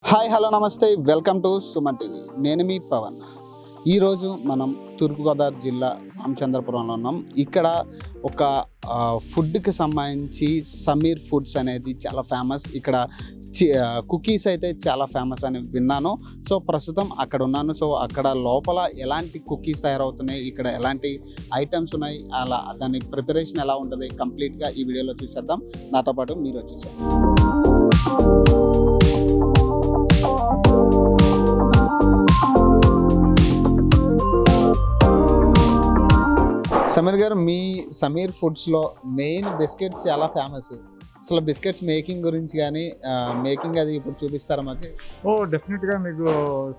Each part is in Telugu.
హాయ్ హలో నమస్తే వెల్కమ్ టు సుమన్ టీవీ. నేను మీ పవన్. ఈరోజు మనం తూర్పుగోదావరి జిల్లా రామచంద్రపురంలో ఉన్నాం. ఇక్కడ ఒక ఫుడ్కి సంబంధించి సమీర్ ఫుడ్స్ అనేది చాలా ఫేమస్. ఇక్కడ కుకీస్ అయితే చాలా ఫేమస్ అని విన్నాను. సో ప్రస్తుతం అక్కడ ఉన్నాను. సో అక్కడ లోపల ఎలాంటి కుకీస్ తయారవుతున్నాయి, ఇక్కడ ఎలాంటి ఐటమ్స్ ఉన్నాయి, అలా దాని ప్రిపరేషన్ ఎలా ఉంటుంది కంప్లీట్గా ఈ వీడియోలో చూసేద్దాం. నాతో పాటు మీరు వచ్చేసారు. సమీర్ గారు, మీ సమీర్ ఫుడ్స్లో మెయిన్ బిస్కెట్స్ చాలా ఫేమస్. అసలు బిస్కెట్స్ మేకింగ్ గురించి కానీ మేకింగ్ అది ఇప్పుడు చూపిస్తారా మాకు? డెఫినెట్గా మీకు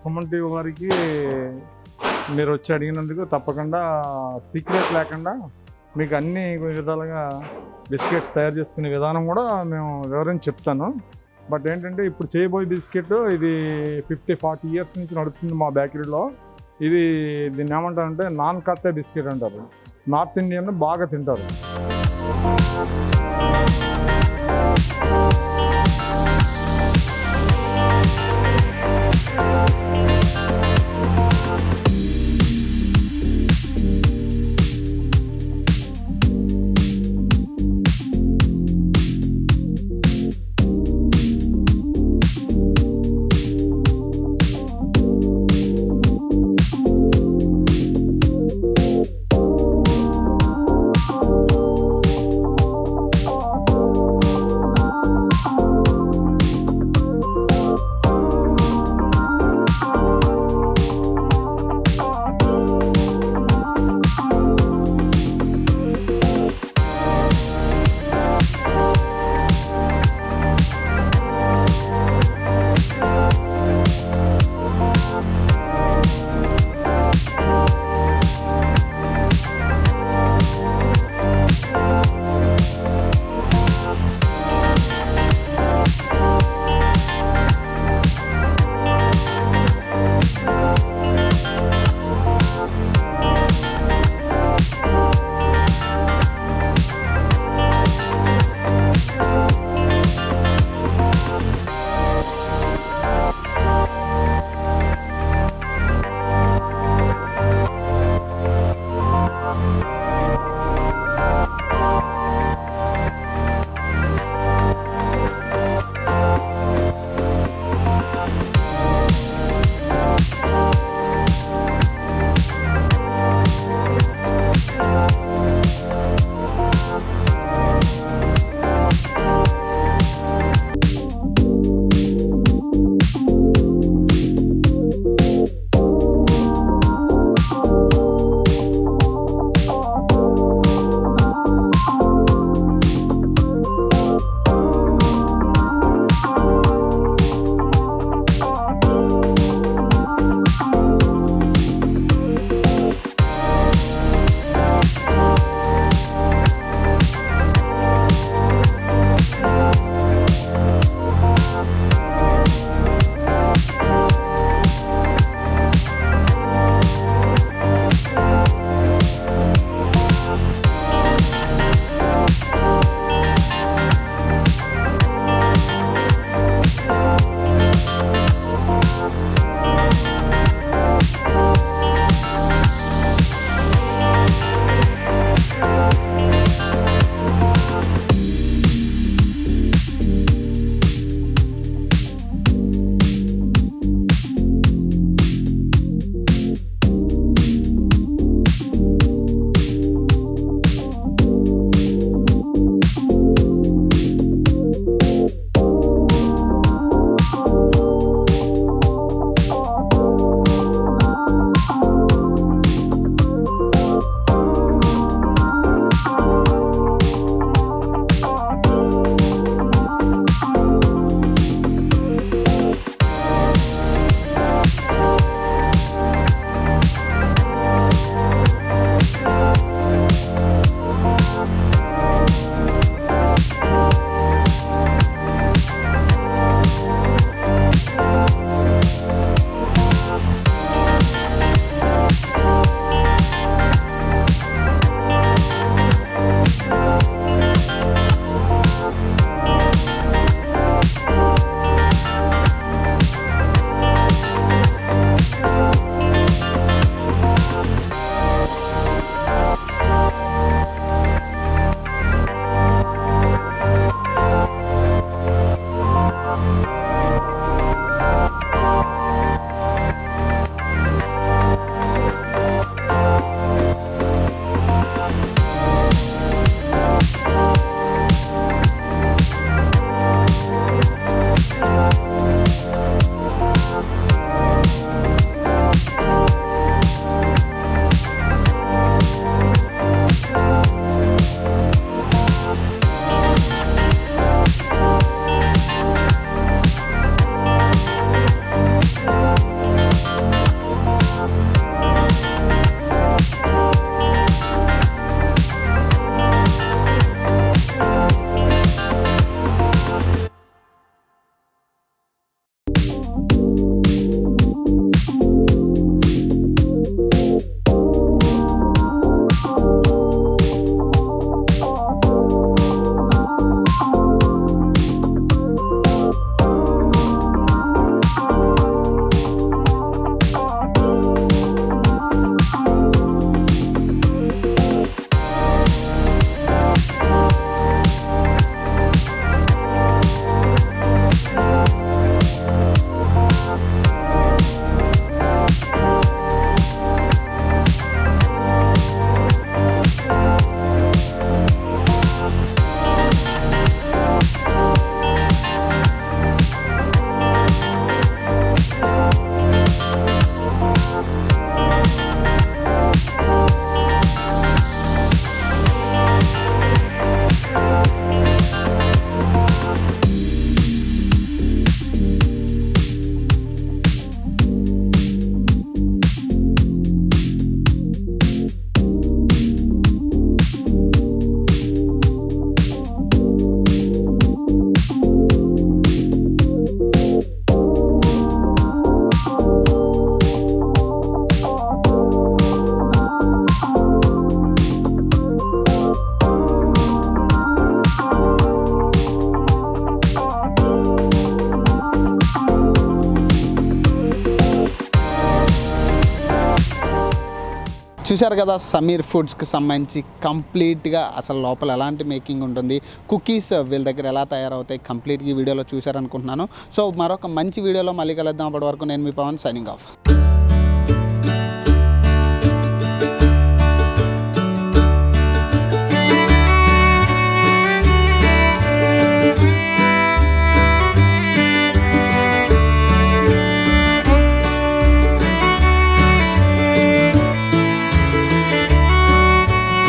సుమన్ టీవీ వారికి మీరు వచ్చి అడిగినందుకు తప్పకుండా సీక్రెట్ లేకుండా మీకు అన్ని విధాలుగా బిస్కెట్స్ తయారు చేసుకునే విధానం కూడా మేము వివరించి చెప్తాను. బట్ ఏంటంటే ఇప్పుడు చేయబోయే బిస్కెట్ ఇది 50-40 ఇయర్స్ నుంచి నడుస్తుంది మా బేకరీలో. దీన్ని ఏమంటారంటే నాన్ కత్తే బిస్కెట్ అంటారు. నార్త్ ఇండియన్ బాగా తింటారు. చూశారు కదా సమీర్ ఫుడ్స్కి సంబంధించి కంప్లీట్గా అసలు లోపల ఎలాంటి మేకింగ్ ఉంటుంది, కుకీస్ వీళ్ళ దగ్గర ఎలా తయారవుతాయి కంప్లీట్గా ఈ వీడియోలో చూశారనుకుంటున్నాను. సో మరొక మంచి వీడియోలో మళ్ళీ కలుద్దాం. అప్పటి వరకు నేను మీ పవన్, సైనింగ్ ఆఫ్.